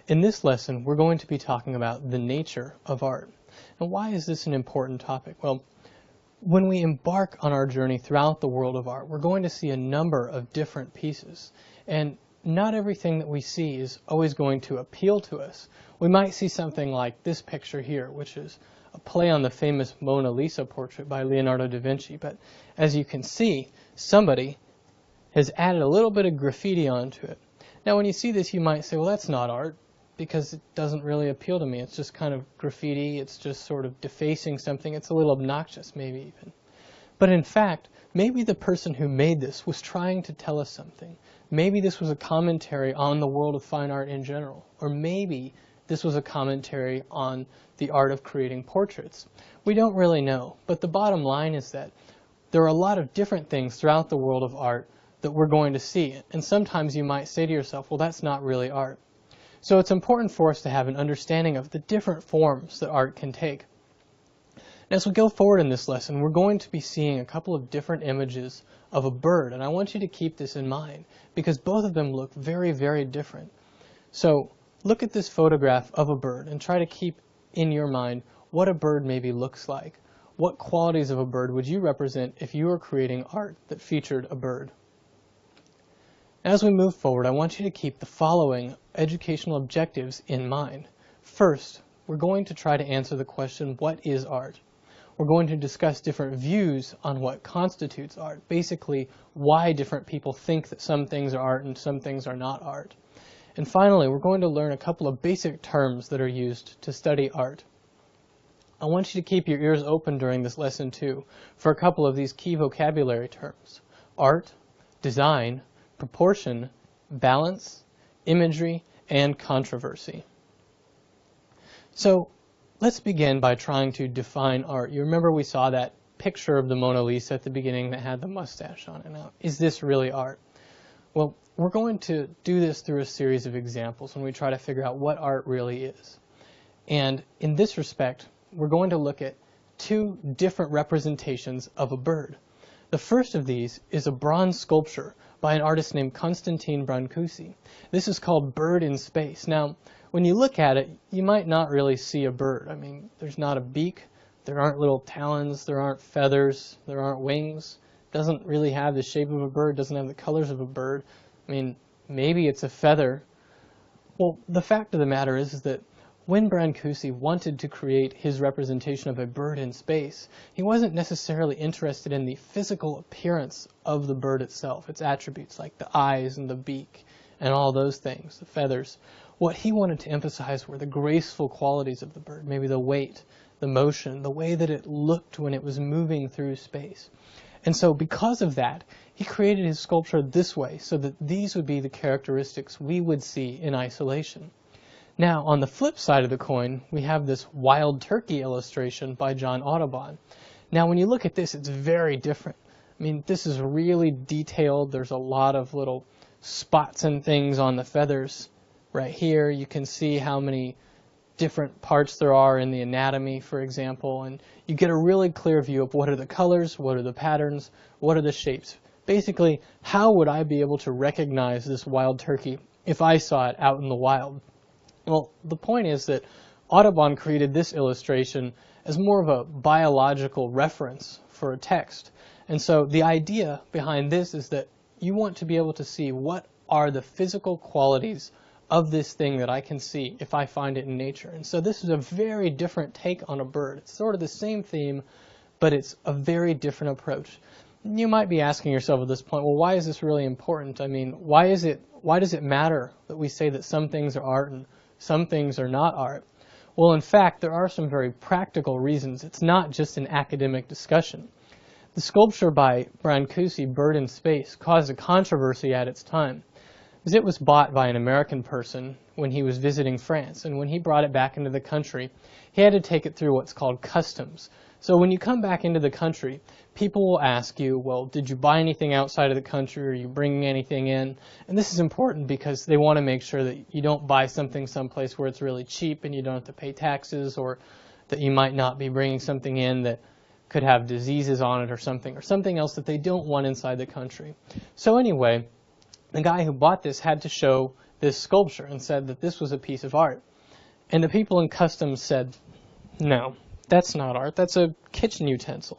In this lesson, we're going to be talking about the nature of art. And why is this an important topic? Well, when we embark on our journey throughout the world of art, we're going to see a number of different pieces. And not everything that we see is always going to appeal to us. We might see something like this picture here, which is a play on the famous Mona Lisa portrait by Leonardo da Vinci. But as you can see, somebody has added a little bit of graffiti onto it. Now, when you see this, you might say, well, that's not art, because it doesn't really appeal to me. It's just kind of graffiti. It's just sort of defacing something. It's a little obnoxious, maybe even. But in fact, maybe the person who made this was trying to tell us something. Maybe this was a commentary on the world of fine art in general. Or maybe this was a commentary on the art of creating portraits. We don't really know. But the bottom line is that there are a lot of different things throughout the world of art that we're going to see. And sometimes you might say to yourself, well, that's not really art. So it's important for us to have an understanding of the different forms that art can take. And as we go forward in this lesson, we're going to be seeing a couple of different images of a bird. And I want you to keep this in mind, because both of them look very, very different. So look at this photograph of a bird and try to keep in your mind what a bird maybe looks like. What qualities of a bird would you represent if you were creating art that featured a bird? As we move forward, I want you to keep the following educational objectives in mind. First, we're going to try to answer the question, what is art? We're going to discuss different views on what constitutes art, basically why different people think that some things are art and some things are not art. And finally, we're going to learn a couple of basic terms that are used to study art. I want you to keep your ears open during this lesson too for a couple of these key vocabulary terms: art, design, proportion, balance, imagery, and controversy. So let's begin by trying to define art. You remember we saw that picture of the Mona Lisa at the beginning that had the mustache on it. Now, is this really art? Well, we're going to do this through a series of examples when we try to figure out what art really is. And in this respect, we're going to look at two different representations of a bird. The first of these is a bronze sculpture by an artist named Constantine Brancusi. This is called Bird in Space. Now, when you look at it, you might not really see a bird. I mean, there's not a beak, there aren't little talons, there aren't feathers, there aren't wings. It doesn't really have the shape of a bird, doesn't have the colors of a bird. I mean, maybe it's a feather. Well, the fact of the matter is that when Brancusi wanted to create his representation of a bird in space, he wasn't necessarily interested in the physical appearance of the bird itself, its attributes like the eyes and the beak and all those things, the feathers. What he wanted to emphasize were the graceful qualities of the bird, maybe the weight, the motion, the way that it looked when it was moving through space. And so because of that, he created his sculpture this way, so that these would be the characteristics we would see in isolation. Now, on the flip side of the coin, we have this wild turkey illustration by John Audubon. Now, when you look at this, it's very different. I mean, this is really detailed. There's a lot of little spots and things on the feathers. Right here, you can see how many different parts there are in the anatomy, for example, and you get a really clear view of what are the colors, what are the patterns, what are the shapes. Basically, how would I be able to recognize this wild turkey if I saw it out in the wild? Well, the point is that Audubon created this illustration as more of a biological reference for a text. And so the idea behind this is that you want to be able to see what are the physical qualities of this thing that I can see if I find it in nature. And so this is a very different take on a bird. It's sort of the same theme, but it's a very different approach. You might be asking yourself at this point, well, why is this really important? I mean, why does it matter that we say that some things are art and some things are not art? Well, in fact, there are some very practical reasons. It's not just an academic discussion. The sculpture by Brancusi, Bird in Space, caused a controversy at its time, because it was bought by an American person when he was visiting France. And when he brought it back into the country, he had to take it through what's called customs. So when you come back into the country, people will ask you, well, did you buy anything outside of the country? Are you bringing anything in? And this is important because they want to make sure that you don't buy something someplace where it's really cheap and you don't have to pay taxes, or that you might not be bringing something in that could have diseases on it or something else that they don't want inside the country. So anyway, the guy who bought this had to show this sculpture and said that this was a piece of art. And the people in customs said, no, that's not art, that's a kitchen utensil.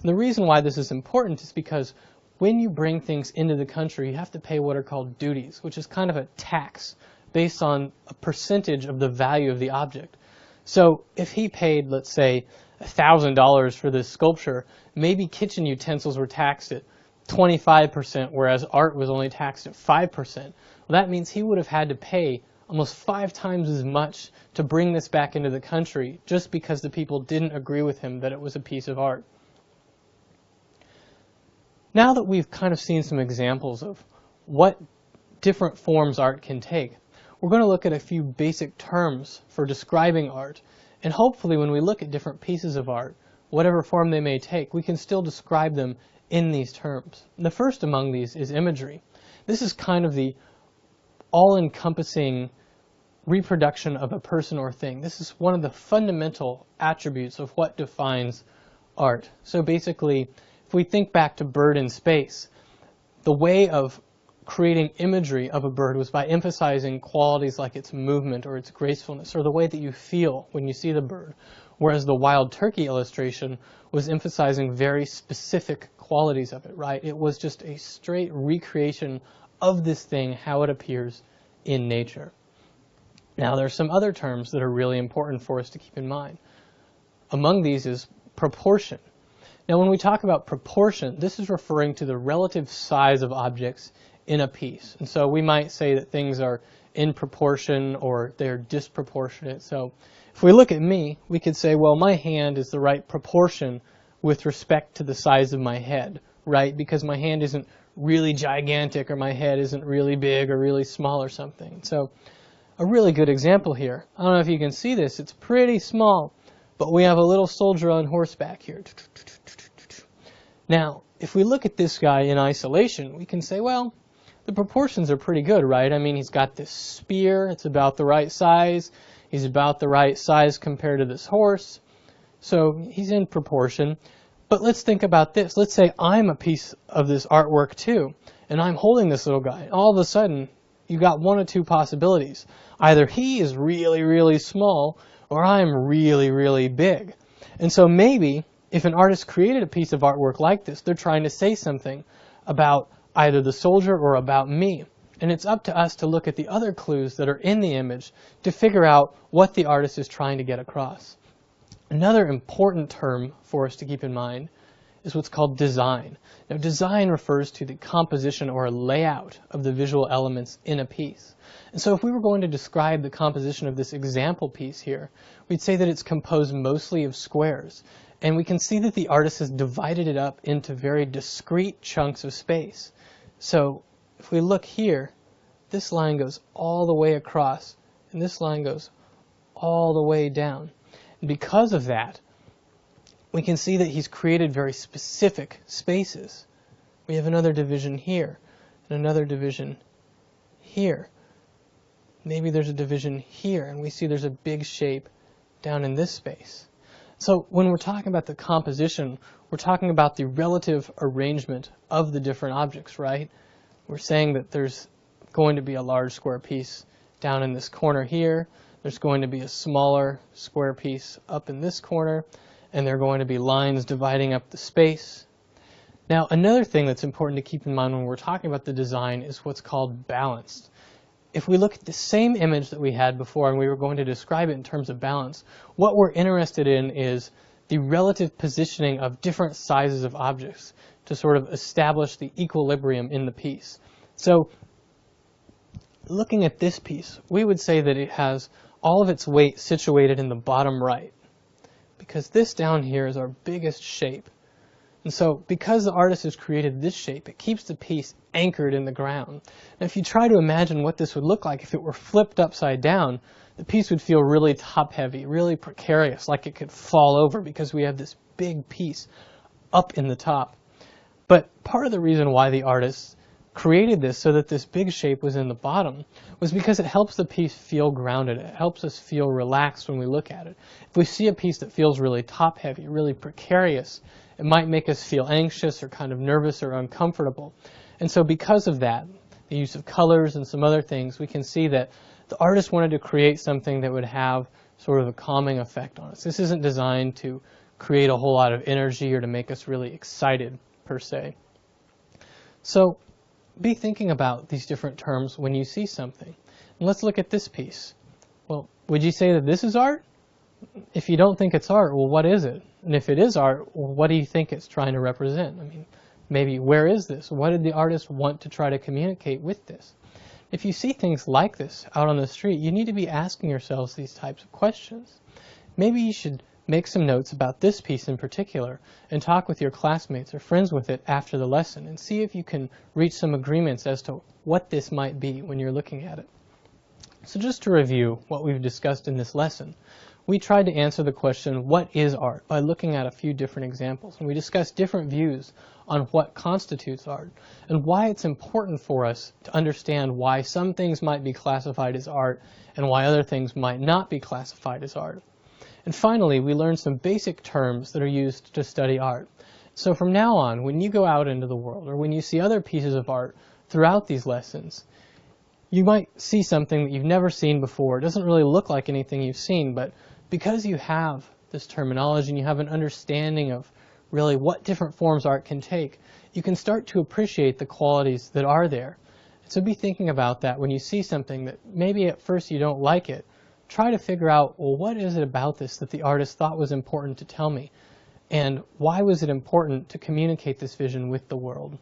And the reason why this is important is because when you bring things into the country, you have to pay what are called duties, which is kind of a tax based on a percentage of the value of the object. So if he paid, let's say, $1,000 for this sculpture, maybe kitchen utensils were taxed at 25%, whereas art was only taxed at 5%. Well, that means he would have had to pay almost 5 times as much to bring this back into the country just because the people didn't agree with him that it was a piece of art. Now that we've kind of seen some examples of what different forms art can take, we're going to look at a few basic terms for describing art, and hopefully when we look at different pieces of art, whatever form they may take, we can still describe them in these terms. The first among these is imagery. This is kind of the all-encompassing reproduction of a person or thing. This is one of the fundamental attributes of what defines art. So basically, if we think back to Bird in Space, the way of creating imagery of a bird was by emphasizing qualities like its movement or its gracefulness or the way that you feel when you see the bird, whereas the wild turkey illustration was emphasizing very specific qualities of it, right? It was just a straight recreation of this thing, how it appears in nature. Now, there are some other terms that are really important for us to keep in mind. Among these is proportion. Now, when we talk about proportion, this is referring to the relative size of objects in a piece. And so we might say that things are in proportion or they're disproportionate. So if we look at me, we could say, well, my hand is the right proportion with respect to the size of my head, right? Because my hand isn't really gigantic or my head isn't really big or really small or something. So a really good example here, I don't know if you can see this, it's pretty small, but we have a little soldier on horseback here. Now, if we look at this guy in isolation, we can say, well, the proportions are pretty good, right? I mean, he's got this spear, it's about the right size. He's about the right size compared to this horse. So he's in proportion. But let's think about this. Let's say I'm a piece of this artwork too, and I'm holding this little guy. All of a sudden, you got one of two possibilities. Either he is really, really small, or I'm really, really big. And so maybe, if an artist created a piece of artwork like this, they're trying to say something about either the soldier or about me. And it's up to us to look at the other clues that are in the image to figure out what the artist is trying to get across. Another important term for us to keep in mind is what's called design. Now, design refers to the composition or layout of the visual elements in a piece. And so if we were going to describe the composition of this example piece here, we'd say that it's composed mostly of squares. And we can see that the artist has divided it up into very discrete chunks of space. So if we look here, this line goes all the way across, and this line goes all the way down. And because of that, we can see that he's created very specific spaces. We have another division here, and another division here. Maybe there's a division here, and we see there's a big shape down in this space. So when we're talking about the composition, we're talking about the relative arrangement of the different objects, right? We're saying that there's going to be a large square piece down in this corner here. There's going to be a smaller square piece up in this corner, and there are going to be lines dividing up the space. Now, another thing that's important to keep in mind when we're talking about the design is what's called balanced. If we look at the same image that we had before and we were going to describe it in terms of balance, what we're interested in is the relative positioning of different sizes of objects to sort of establish the equilibrium in the piece. So looking at this piece, we would say that it has all of its weight situated in the bottom right, because this down here is our biggest shape. And so because the artist has created this shape, it keeps the piece anchored in the ground. Now if you try to imagine what this would look like if it were flipped upside down, the piece would feel really top-heavy, really precarious, like it could fall over because we have this big piece up in the top. But part of the reason why the artist created this so that this big shape was in the bottom was because it helps the piece feel grounded. It helps us feel relaxed when we look at it. If we see a piece that feels really top-heavy, really precarious, it might make us feel anxious or kind of nervous or uncomfortable. And so because of that, the use of colors and some other things, we can see that the artist wanted to create something that would have sort of a calming effect on us. This isn't designed to create a whole lot of energy or to make us really excited, per se. So be thinking about these different terms when you see something. And let's look at this piece. Well, would you say that this is art? If you don't think it's art, well, what is it? And if it is art, well, what do you think it's trying to represent? I mean, maybe where is this? What did the artist want to try to communicate with this? If you see things like this out on the street, you need to be asking yourselves these types of questions. Maybe you should make some notes about this piece in particular and talk with your classmates or friends with it after the lesson and see if you can reach some agreements as to what this might be when you're looking at it. So just to review what we've discussed in this lesson, we tried to answer the question, what is art, by looking at a few different examples. And we discussed different views on what constitutes art and why it's important for us to understand why some things might be classified as art and why other things might not be classified as art. And finally, we learned some basic terms that are used to study art. So from now on, when you go out into the world or when you see other pieces of art throughout these lessons, you might see something that you've never seen before. It doesn't really look like anything you've seen, but because you have this terminology and you have an understanding of really what different forms art can take, you can start to appreciate the qualities that are there. So be thinking about that when you see something that maybe at first you don't like it. Try to figure out, well, what is it about this that the artist thought was important to tell me? And why was it important to communicate this vision with the world?